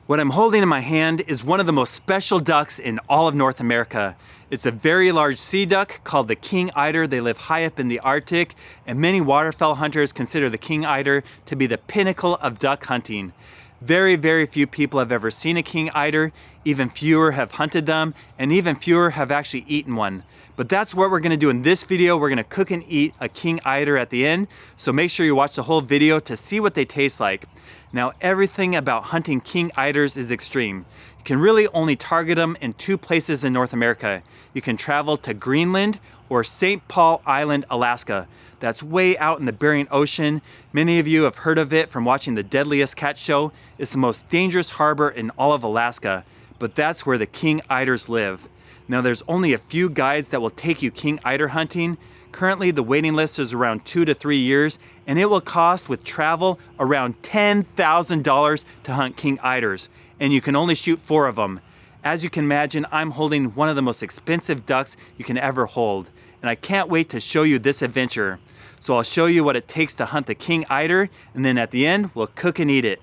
What I'm holding in my hand is one of the most special ducks in all of North America. It's a very large sea duck called the King Eider. They live high up in the Arctic, and many waterfowl hunters consider the King Eider to be the pinnacle of duck hunting. Very, very few people have ever seen a King Eider, even fewer have hunted them, and even fewer have actually eaten one. But that's what we're gonna do in this video. We're gonna cook and eat a King Eider at the end, so make sure you watch the whole video to see what they taste like. Now, everything about hunting King Eiders is extreme. You can really only target them in two places in North America. You can travel to Greenland or St. Paul Island, Alaska. That's way out in the Bering Ocean. Many of you have heard of it from watching the Deadliest Catch show. It's the most dangerous harbor in all of Alaska, but that's where the King Eiders live. Now, there's only a few guides that will take you King Eider hunting. Currently, the waiting list is around 2 to 3 years, and it will cost with travel around $10,000 to hunt King Eiders, and you can only shoot 4 of them. As you can imagine, I'm holding one of the most expensive ducks you can ever hold, and I can't wait to show you this adventure. So I'll show you what it takes to hunt the King Eider, and then at the end, we'll cook and eat it.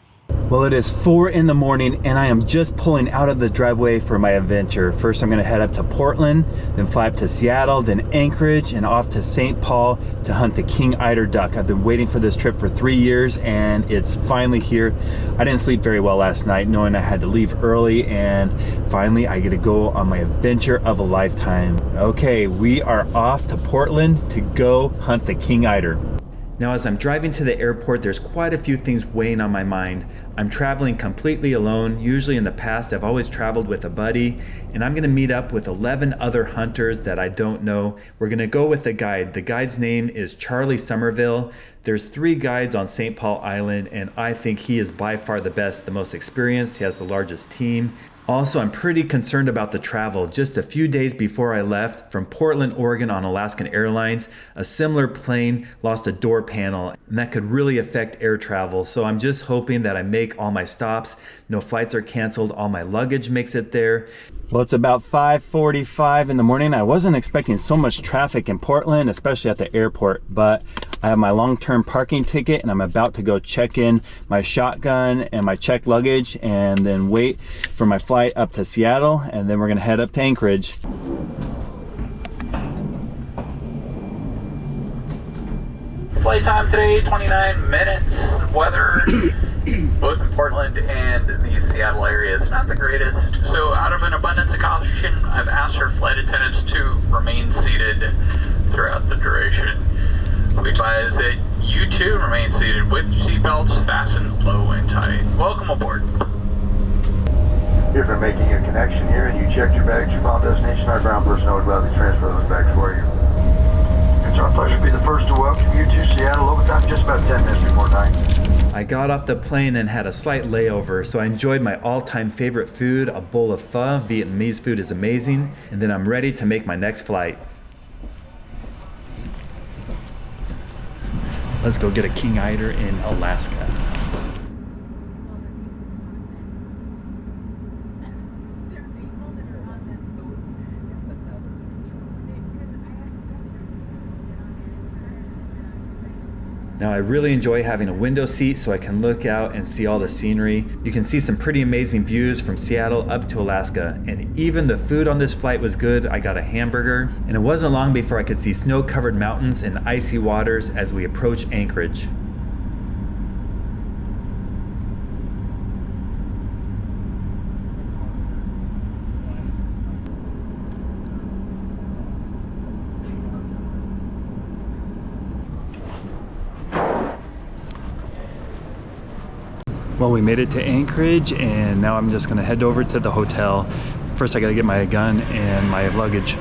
Well, it is 4 in the morning and I am just pulling out of the driveway for my adventure. First, I'm gonna head up to Portland, then fly up to Seattle, then Anchorage, and off to St. Paul to hunt the King Eider duck. I've been waiting for this trip for 3 years and it's finally here. I didn't sleep very well last night knowing I had to leave early, and finally I get to go on my adventure of a lifetime. Okay, we are off to Portland to go hunt the King Eider. Now, as I'm driving to the airport, there's quite a few things weighing on my mind. I'm traveling completely alone. Usually in the past, I've always traveled with a buddy, and I'm gonna meet up with 11 other hunters that I don't know. We're gonna go with a guide. The guide's name is Charlie Somerville. There's 3 guides on St. Paul Island, and I think he is by far the best, the most experienced. He has the largest team. Also, I'm pretty concerned about the travel. Just a few days before I left from Portland, Oregon on Alaskan Airlines, a similar plane lost a door panel, and that could really affect air travel. So I'm just hoping that I make all my stops, no flights are canceled, all my luggage makes it there. Well, it's about 5:45 in the morning. I wasn't expecting so much traffic in Portland, especially at the airport, but I have my long-term parking ticket and I'm about to go check in my shotgun and my checked luggage and then wait for my flight up to Seattle, and then we're gonna head up to Anchorage. Flight time today, 29 minutes. Weather, both in Portland and the Seattle area, is not the greatest. So out of an abundance of caution, I've asked our flight attendants to remain seated throughout the duration. We advise that you too remain seated with seatbelts fastened low and tight. Welcome aboard. If you're making a connection here and you checked your bags, your final destination, our ground personnel would gladly transfer those bags for you. It's our pleasure to be the first to welcome you to Seattle. Overtime just about 10 minutes before 9. I got off the plane and had a slight layover, so I enjoyed my all-time favorite food, a bowl of pho. Vietnamese food is amazing, and then I'm ready to make my next flight. Let's go get a King Eider in Alaska. Now, I really enjoy having a window seat so I can look out and see all the scenery. You can see some pretty amazing views from Seattle up to Alaska, and even the food on this flight was good. I got a hamburger, and it wasn't long before I could see snow-covered mountains and icy waters as we approach Anchorage. Well, we made it to Anchorage, and now I'm just gonna head over to the hotel. First, I gotta get my gun and my luggage.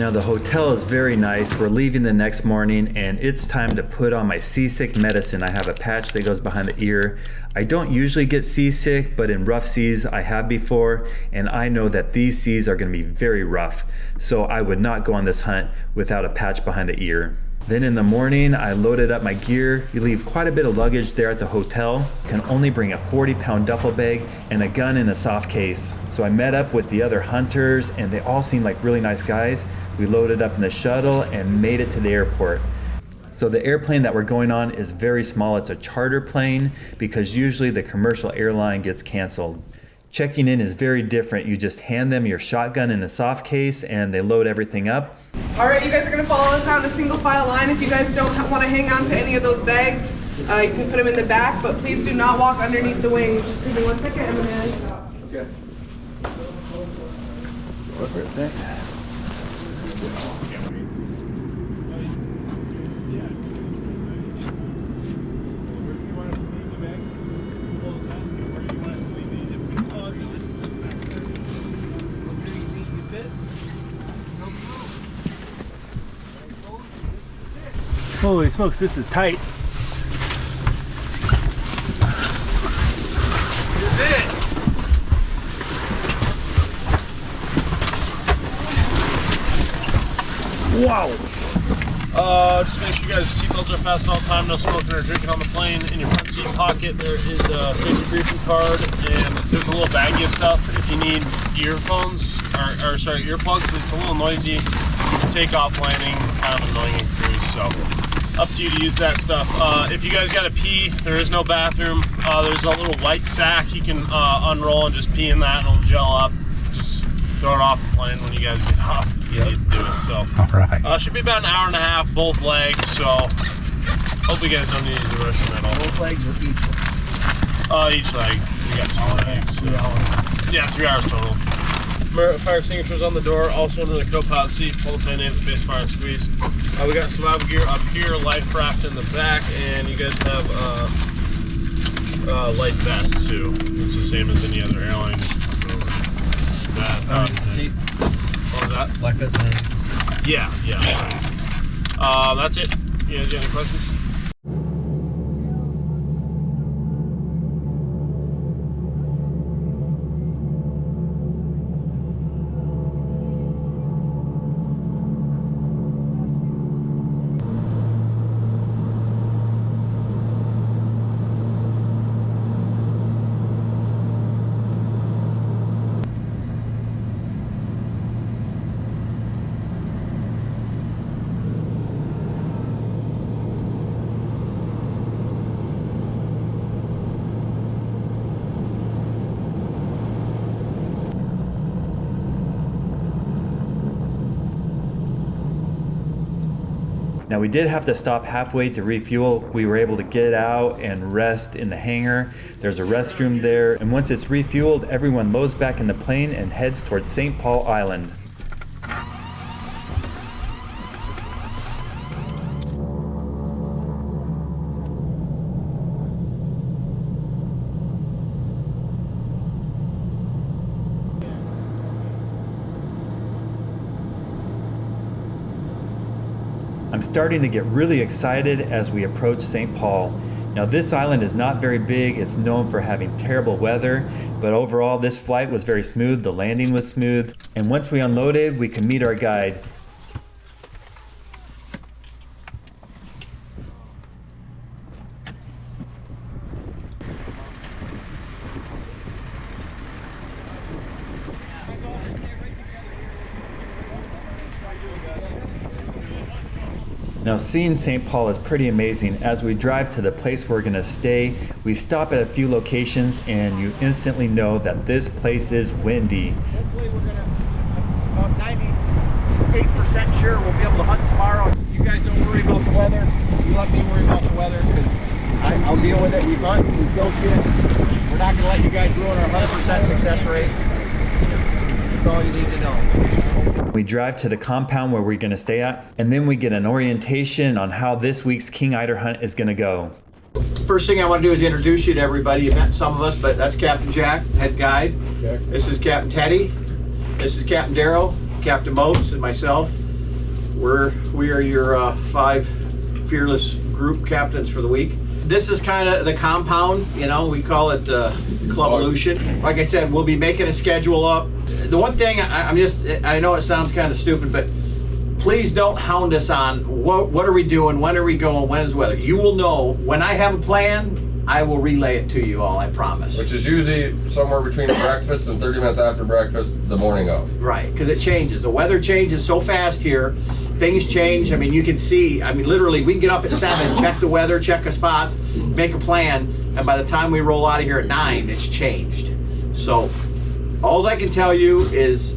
Now the hotel is very nice. We're leaving the next morning and it's time to put on my seasick medicine. I have a patch that goes behind the ear. I don't usually get seasick, but in rough seas I have before, and I know that these seas are going to be very rough. So I would not go on this hunt without a patch behind the ear. Then in the morning, I loaded up my gear. You leave quite a bit of luggage there at the hotel. You can only bring a 40-pound duffel bag and a gun in a soft case. So I met up with the other hunters and they all seemed like really nice guys. We loaded up in the shuttle and made it to the airport. So the airplane that we're going on is very small. It's a charter plane because usually the commercial airline gets canceled. Checking in is very different. You just hand them your shotgun in a soft case and they load everything up. All right, you guys are gonna follow us down a single file line. If you guys don't want to hang on to any of those bags, you can put them in the back, but please do not walk underneath the wing. Just give me 1 second and then Okay. Holy smokes, this is tight. Wow. Just make sure you guys seatbelts are fastened all the time, no smoking or drinking on the plane. In your front seat pocket there is a safety briefing card and there's a little baggie of stuff if you need earphones, or sorry, earplugs. It's a little noisy. Takeoff, landing, kind of annoying in cruise, so up to you to use that stuff. If you guys gotta pee, there is no bathroom. There's a little white sack you can unroll and just pee in that and it'll gel up. Just throw it off the plane when you guys get off. You need to do it, so. All right. Should be about an hour and a half, both legs, so hope you guys don't need to rush them at all. Both legs or each leg? Each leg. We got 2 legs. 3 hours. Yeah, 3 hours total. Fire extinguishers on the door, also under the co-pilot seat. Pull the pin in, face fire and squeeze. We got survival gear up here, life raft in the back, and you guys have life vests too. It's the same as any other airline. Seat. What was that? Like this. Yeah. That's it. You guys got any questions? Now we did have to stop halfway to refuel. We were able to get out and rest in the hangar. There's a restroom there, and once it's refueled, everyone loads back in the plane and heads towards St. Paul Island. I'm starting to get really excited as we approach St. Paul. Now this island is not very big, it's known for having terrible weather, but overall this flight was very smooth, the landing was smooth, and once we unloaded, we could meet our guide. Now seeing St. Paul is pretty amazing. As we drive to the place we're gonna stay, we stop at a few locations and you instantly know that this place is windy. Hopefully we're gonna, about 98% sure we'll be able to hunt tomorrow. You guys don't worry about the weather. You let me worry about the weather because I'll deal with it. We hunt, we go get. We're not gonna let you guys ruin our 100% success rate. That's all you need to know. We drive to the compound where we're gonna stay at, and then we get an orientation on how this week's King Eider hunt is gonna go. First thing I want to do is introduce you to everybody. You've met some of us, but that's Captain Jack, head guide. Okay. This is Captain Teddy. This is Captain Darrell, Captain Moats, and myself. We are your 5 fearless group captains for the week. This is kind of the compound, you know, we call it Clubvolution. Like I said, we'll be making a schedule up. The one thing I know it sounds kind of stupid, but please don't hound us on what are we doing, when are we going, when is the weather. You will know when I have a plan. I will relay it to you all, I promise. Which is usually somewhere between breakfast and 30 minutes after breakfast the morning of. Right, because it changes. The weather changes so fast here. Things change. I mean, you can see, literally, we can get up at 7, check the weather, check the spots, make a plan, and by the time we roll out of here at 9, it's changed. So, all I can tell you is,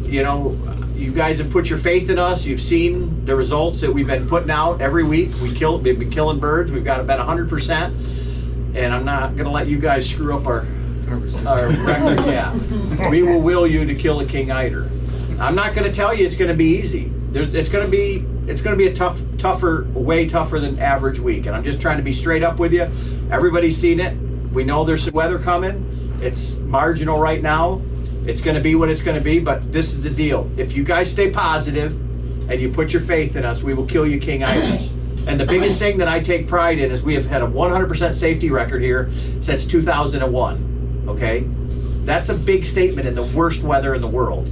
you know, you guys have put your faith in us. You've seen the results that we've been putting out every week. We've been killing birds. We've got about 100%. And I'm not going to let you guys screw up our record. Yeah, we will will you to kill a King Eider. I'm not going to tell you it's going to be easy. It's going to be a way tougher than average week. And I'm just trying to be straight up with you. Everybody's seen it. We know there's some weather coming. It's marginal right now. It's going to be what it's going to be. But this is the deal. If you guys stay positive and you put your faith in us, we will kill you King Eiders. And the biggest thing that I take pride in is we have had a 100% safety record here since 2001, okay? That's a big statement in the worst weather in the world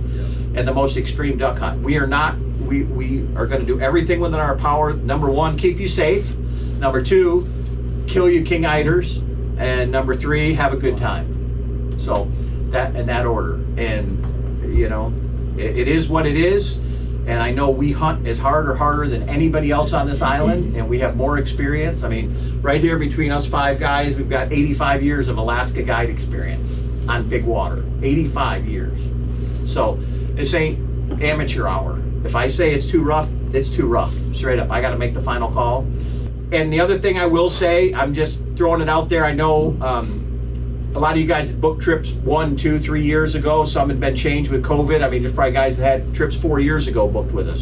and the most extreme duck hunt. We are going to do everything within our power. Number 1, keep you safe. Number 2, kill you King Eiders. And number 3, have a good time. So that in that order. And you know, it is what it is. And I know we hunt as hard or harder than anybody else on this island, and we have more experience. I mean, right here between us 5 guys, we've got 85 years of Alaska guide experience on big water. 85 years. So this ain't amateur hour. If I say it's too rough, it's too rough. Straight up, I got to make the final call. And the other thing I will say, I'm just throwing it out there. I know a lot of you guys had booked trips 1, 2, 3 years ago. Some had been changed with COVID. I mean, there's probably guys that had trips 4 years ago booked with us.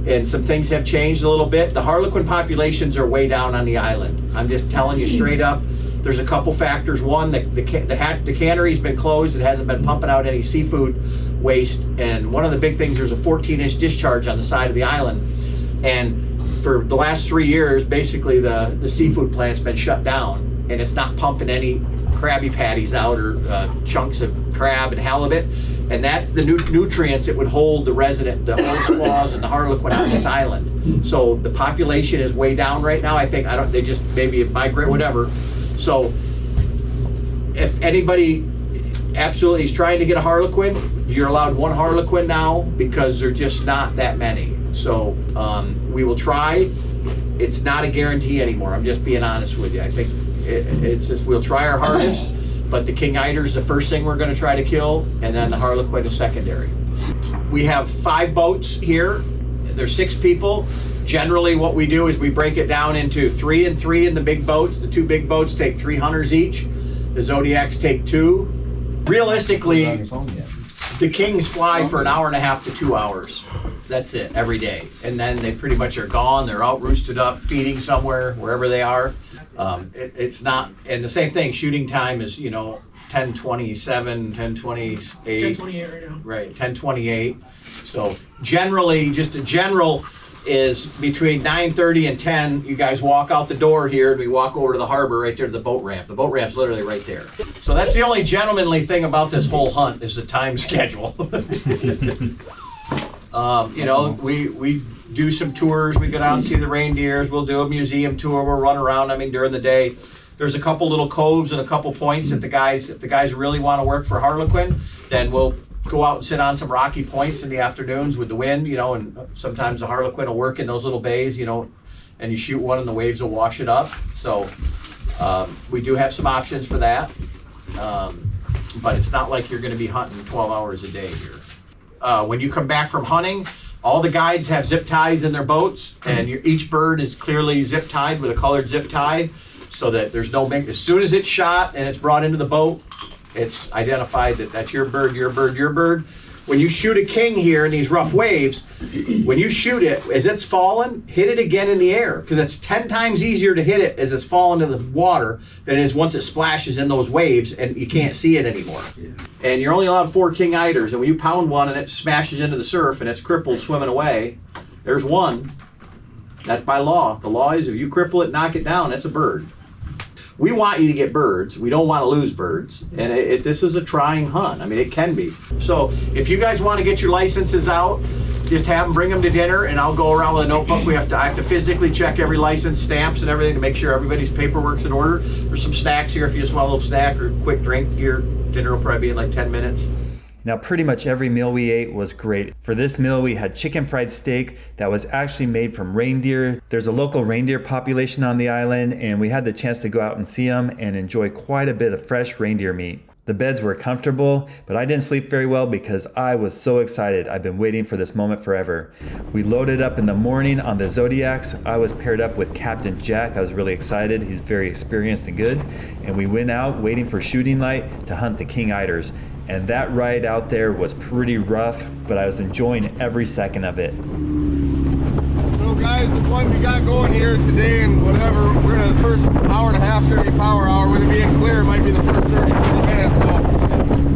And some things have changed a little bit. The harlequin populations are way down on the island. I'm just telling you straight up. There's a couple factors. One, the cannery's been closed. It hasn't been pumping out any seafood waste. And one of the big things, there's a 14-inch discharge on the side of the island. And for the last 3 years, basically the seafood plant's been shut down. And it's not pumping any Krabby Patties out or chunks of crab and halibut, and that's the nutrients that would hold the the old squaws and the harlequin on this island. So the population is way down right now. They just maybe migrate, whatever. So if anybody absolutely is trying to get a harlequin, you're allowed 1 harlequin now because there's just not that many. So we will try. It's not a guarantee anymore. I'm just being honest with you. I think it's just we'll try our hardest, but the King Eider is the first thing we're going to try to kill, and then the harlequin is secondary. We have 5 boats here. There's 6 people. Generally what we do is we break it down into 3 and 3 in the big boats. The 2 big boats take 3 hunters each. The Zodiacs take 2. Realistically, the Kings fly for an hour and a half to 2 hours. That's it, every day. And then they pretty much are gone. They're out roosted up, feeding somewhere, wherever they are. It's not, and the same thing, shooting time is, you know, 10:27, 10:28. 10:28 right now. Right, 10:28. So generally, just a general is between 9:30 and 10, you guys walk out the door here, and we walk over to the harbor right there to the boat ramp. The boat ramp's literally right there. So that's the only gentlemanly thing about this whole hunt is the time schedule. You know, we do some tours. We go down and see the reindeers. We'll do a museum tour. We'll run around. I mean, during the day, there's a couple little coves and a couple points that if the guys really want to work for harlequin, then we'll go out and sit on some rocky points in the afternoons with the wind, you know, and sometimes the harlequin will work in those little bays, you know, and you shoot one and the waves will wash it up. So we do have some options for that. But it's not like you're going to be hunting 12 hours a day here. When you come back from hunting, all the guides have zip ties in their boats, and each bird is clearly zip tied with a colored zip tie, so that there's no as soon as it's shot and it's brought into the boat, it's identified that that's your bird, your bird, your bird. When you shoot a king here in these rough waves, when you shoot it, as it's falling, hit it again in the air, because it's 10 times easier to hit it as it's falling into the water than it is once it splashes in those waves and you can't see it anymore. Yeah. And you're only allowed 4 King Eiders, and when you pound one and it smashes into the surf and it's crippled swimming away, There's one. That's by law. The law is if you cripple it, knock it down, that's a bird. We want you to get birds. We don't want to lose birds. And this is a trying hunt. I mean, it can be. So if you guys want to get your licenses out, just have them bring them to dinner, and I'll go around with a notebook. I have to physically check every license, stamps, and everything to make sure everybody's paperwork's in order. There's some snacks here if you just want a little snack or quick drink. Your dinner will probably be in like 10 minutes. Now, pretty much every meal we ate was great. For this meal, we had chicken fried steak that was actually made from reindeer. There's a local reindeer population on the island, and we had the chance to go out and see them and enjoy quite a bit of fresh reindeer meat. The beds were comfortable, but I didn't sleep very well because I was so excited. I've been waiting for this moment forever. We loaded up in the morning on the Zodiacs. I was paired up with Captain Jack. I was really excited. He's very experienced and good. And we went out waiting for shooting light to hunt the King Eiders. And that ride out there was pretty rough, but I was enjoying every second of it. So guys, the one we got going here today and whatever, we're gonna the first hour and a half, 30 power hour, with it being clear, it might be the first 30 minutes, so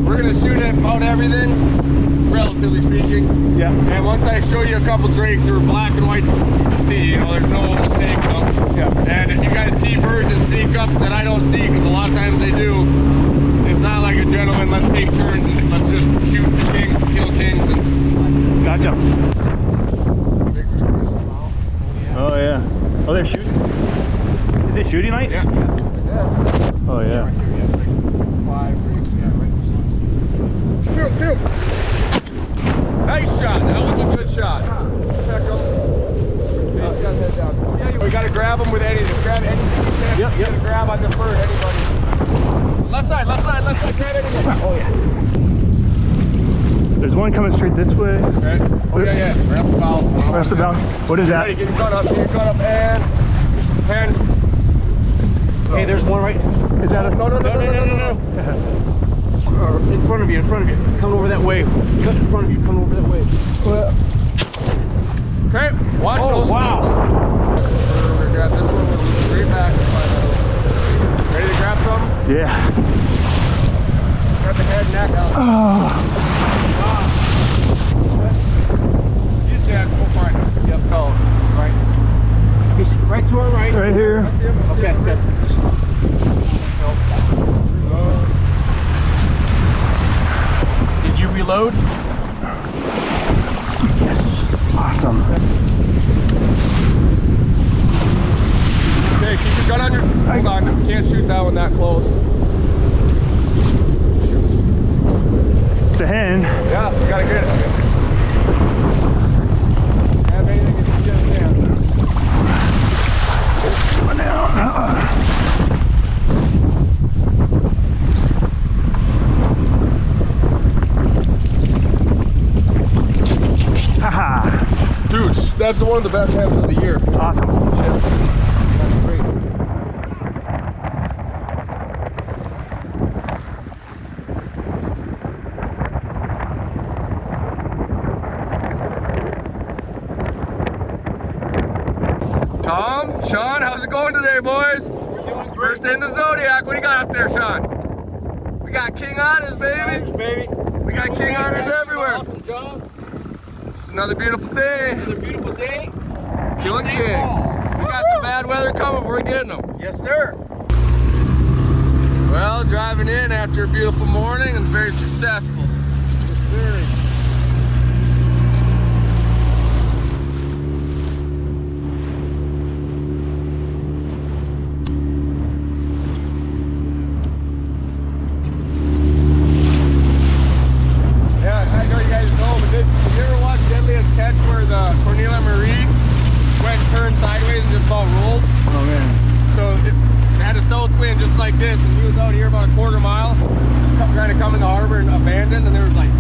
we're gonna shoot at about everything, relatively speaking. Yeah. And once I show you a couple drakes, they're black and white to see, you know, there's no mistake, you know? Yeah. And if you guys see birds that sneak up that I don't see, because a lot of times they do, it's not like a gentleman, let's take turns and let's just shoot kings and kill kings. And Gotcha. Oh yeah. Oh, they're shooting. Is it shooting light? Yeah. Oh yeah. Shoot. Nice shot. That was a good shot. Check him. Yeah, we gotta grab him with any. Just grab any. Yep. Grab on the bird. Anybody. Left side. Grab anything. Oh yeah. There's one coming straight this way. Okay. Oh yeah. Right off the bow. Right off the bow. What is that? Get your gun up, and. Hey, there's one right. Is that a... No. In front of you. Come over that way. Cut in front of you. Come over that way. Okay. Watch those. Wow. We're gonna grab this one with straight back. Ready to grab some? Yeah. Grab the head, neck out. Use that. We'll find it. Yep. Go. Right. He's right to our right. Right here. Okay. Did you reload? Yes. Awesome. Okay, keep your gun on your... Hold on, you can't shoot that one that close. It's a hen. Yeah, you gotta get it. Have anything if you get a chance. One down. Haha. Dude, that's one of the best hens of the year. Awesome. That's great. Tom, Sean, how's it going today, boys? We're doing great. First day in the Zodiac. What do you got up there, Sean? We got King Eiders, baby. We got King Eiders everywhere. Awesome job. It's another beautiful day. Another beautiful day. Killing St. kings. Paul. We got some bad weather coming. We're getting them. Yes, sir. Well, driving in after a beautiful morning and very successful. Yes, sir. Yeah, I know you guys know, but did you ever watch Deadliest Catch where the Cornelia Marie went turned sideways and just about rolled? Oh man. So it had a south wind just like this, and he was out here about a quarter mile, just trying to come in the harbor and abandon, and there was like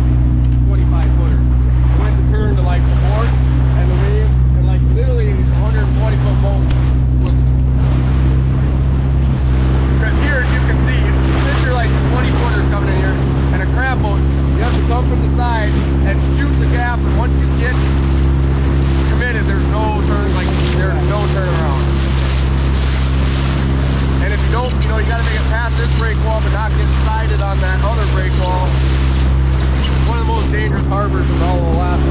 25 footers. It went to turn to like the port and the wave, and like literally 120 foot boat was. Because here you can see, picture like 20 footers coming in here, and a crab boat, you have to come from the side and shoot the gaps, and once you get committed, there's no turn, like there's no turnaround. And if you don't, you know, you gotta make it past this break wall but not get sided on that other break wall. It's one of the most dangerous harbors in all of Alaska.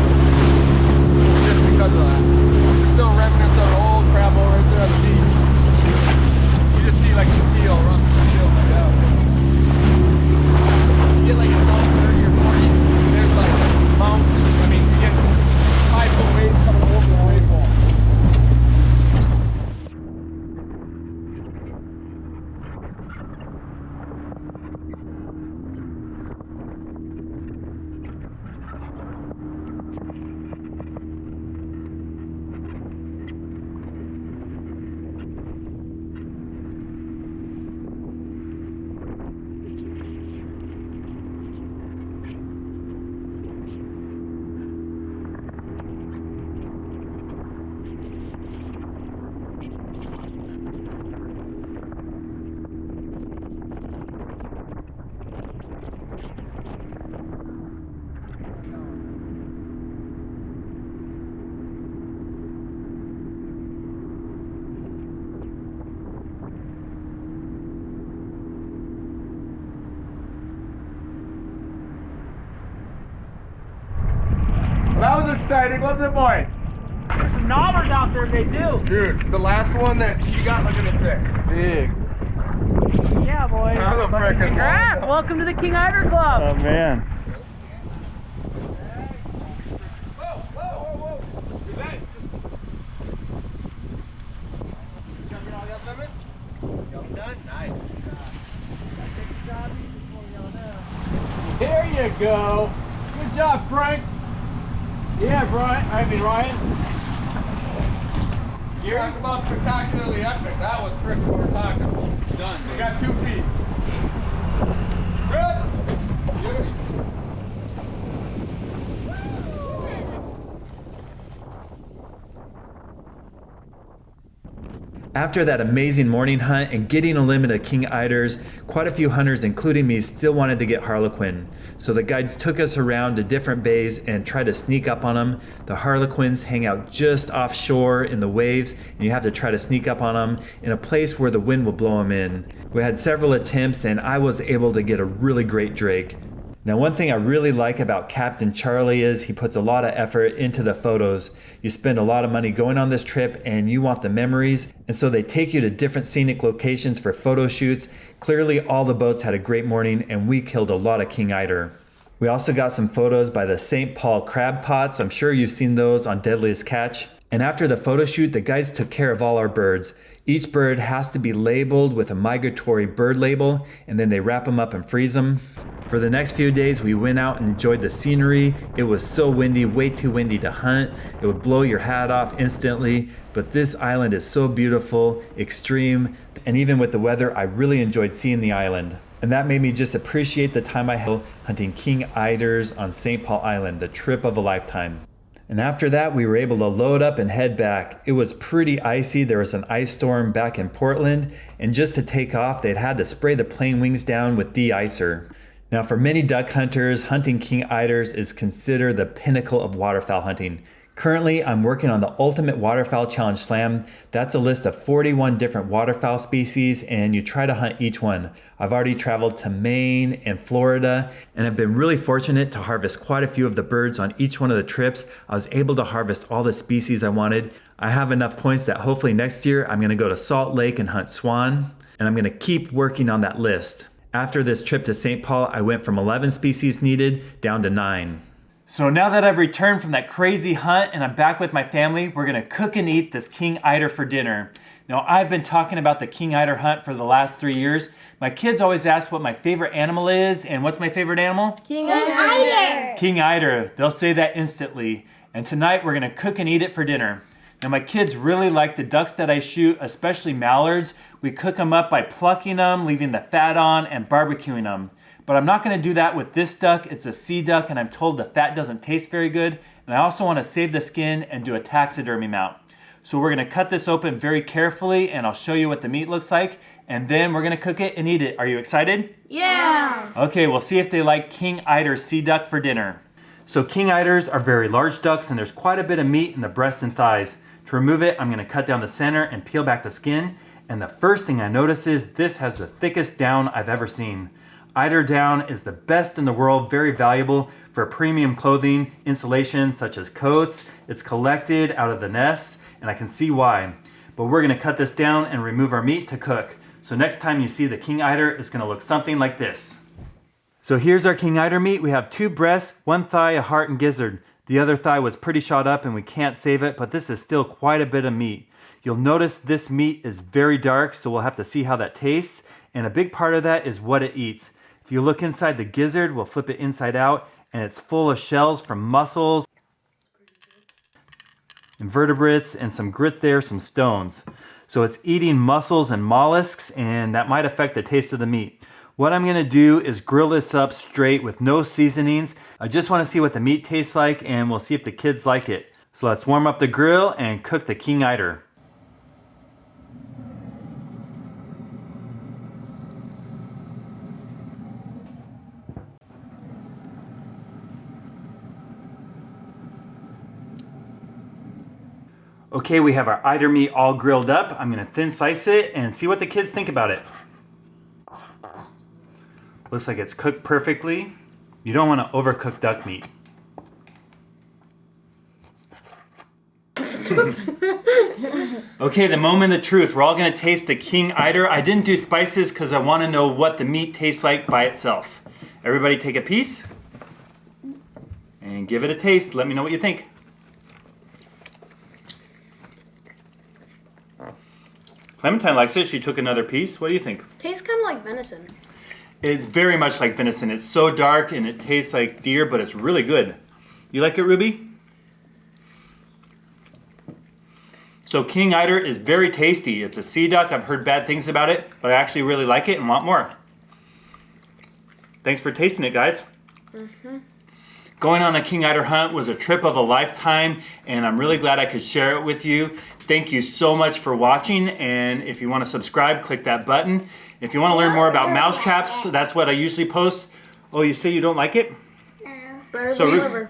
Ready? What's it, boy? There's some knobbers out there, they do. Dude, the last one that you got, look at the thick. Big. Yeah, boys. That's a frickin' Congrats! long- Welcome to the King Eider Club. Oh man. There you go. Good job, Frank. Yeah, Brian. Ryan. You talk about spectacularly epic. That was freaking spectacular. Done. We got 2 feet. Good. Beauty. After that amazing morning hunt and getting a limit of king eiders, quite a few hunters, including me, still wanted to get harlequin. So the guides took us around to different bays and tried to sneak up on them. The harlequins hang out just offshore in the waves, and you have to try to sneak up on them in a place where the wind will blow them in. We had several attempts, and I was able to get a really great drake. Now, one thing I really like about Captain Charlie is he puts a lot of effort into the photos. You spend a lot of money going on this trip and you want the memories, and so they take you to different scenic locations for photo shoots. Clearly, all the boats had a great morning and we killed a lot of king eider. We also got some photos by the St. Paul crab pots. I'm sure you've seen those on Deadliest Catch. And after the photo shoot, the guys took care of all our birds. Each bird has to be labeled with a migratory bird label, and then they wrap them up and freeze them. For the next few days, we went out and enjoyed the scenery. It was so windy, way too windy to hunt. It would blow your hat off instantly, but this island is so beautiful, extreme, and even with the weather, I really enjoyed seeing the island. And that made me just appreciate the time I had hunting king eiders on St. Paul Island, the trip of a lifetime. And after that, we were able to load up and head back. It was pretty icy. There was an ice storm back in Portland, and just to take off, they'd had to spray the plane wings down with de-icer. Now, for many duck hunters, hunting king eiders is considered the pinnacle of waterfowl hunting. Currently, I'm working on the Ultimate Waterfowl Challenge Slam. That's a list of 41 different waterfowl species, and you try to hunt each one. I've already traveled to Maine and Florida, and I've been really fortunate to harvest quite a few of the birds on each one of the trips. I was able to harvest all the species I wanted. I have enough points that hopefully next year I'm gonna go to Salt Lake and hunt swan, and I'm gonna keep working on that list. After this trip to St. Paul, I went from 11 species needed down to 9. So now that I've returned from that crazy hunt and I'm back with my family, we're gonna cook and eat this king eider for dinner. Now, I've been talking about the king eider hunt for the last 3 years. My kids always ask what my favorite animal is, and what's my favorite animal? King Eider. King eider. They'll say that instantly. And tonight we're gonna cook and eat it for dinner. Now, my kids really like the ducks that I shoot, especially mallards. We cook them up by plucking them, leaving the fat on, and barbecuing them. But I'm not gonna do that with this duck. It's a sea duck, and I'm told the fat doesn't taste very good. And I also wanna save the skin and do a taxidermy mount. So we're gonna cut this open very carefully, and I'll show you what the meat looks like. And then we're gonna cook it and eat it. Are you excited? Yeah. Okay, we'll see if they like king eider sea duck for dinner. So king eiders are very large ducks, and there's quite a bit of meat in the breast and thighs. To remove it, I'm gonna cut down the center and peel back the skin. And the first thing I notice is this has the thickest down I've ever seen. Eider down is the best in the world, very valuable for premium clothing, insulation such as coats. It's collected out of the nests, and I can see why. But we're gonna cut this down and remove our meat to cook. So next time you see the king eider, it's gonna look something like this. So here's our king eider meat. We have 2 breasts, 1 thigh, a heart, and gizzard. The other thigh was pretty shot up and we can't save it, but this is still quite a bit of meat. You'll notice this meat is very dark, so we'll have to see how that tastes. And a big part of that is what it eats. If you look inside the gizzard, we'll flip it inside out, and it's full of shells from mussels, invertebrates, and some grit there, some stones. So it's eating mussels and mollusks, and that might affect the taste of the meat. What I'm gonna do is grill this up straight with no seasonings. I just wanna see what the meat tastes like, and we'll see if the kids like it. So let's warm up the grill and cook the king eider. Okay, we have our eider meat all grilled up. I'm gonna thin slice it and see what the kids think about it. Looks like it's cooked perfectly. You don't wanna overcook duck meat. Okay, the moment of truth. We're all gonna taste the King Eider. I didn't do spices because I want to know what the meat tastes like by itself. Everybody take a piece and give it a taste. Let me know what you think. Clementine likes it. She took another piece. What do you think? Tastes kind of like venison. It's very much like venison. It's so dark and it tastes like deer, but it's really good. You like it, Ruby? So King Eider is very tasty. It's a sea duck. I've heard bad things about it, but I actually really like it and want more. Thanks for tasting it, guys. Going on a King Eider hunt was a trip of a lifetime, and I'm really glad I could share it with you. Thank you so much for watching, and if you want to subscribe, click that button. If you want to learn more about mouse traps, that's what I usually post. Oh, you say you don't like it? Better So than liver.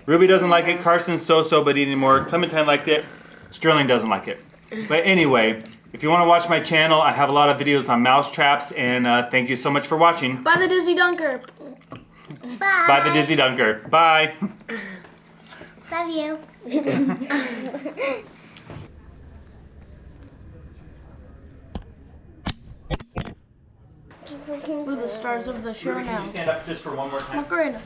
Ruby doesn't like it, Carson's so-so but eating more, Clementine liked it, Sterling doesn't like it. But anyway, if you want to watch my channel, I have a lot of videos on mouse traps, and thank you so much for watching. By the Dizzy Dunker. Bye. Bye the Dizzy Dunker. Bye. Love you. We're the stars of the show now. Stand up just for one more time. Macarena.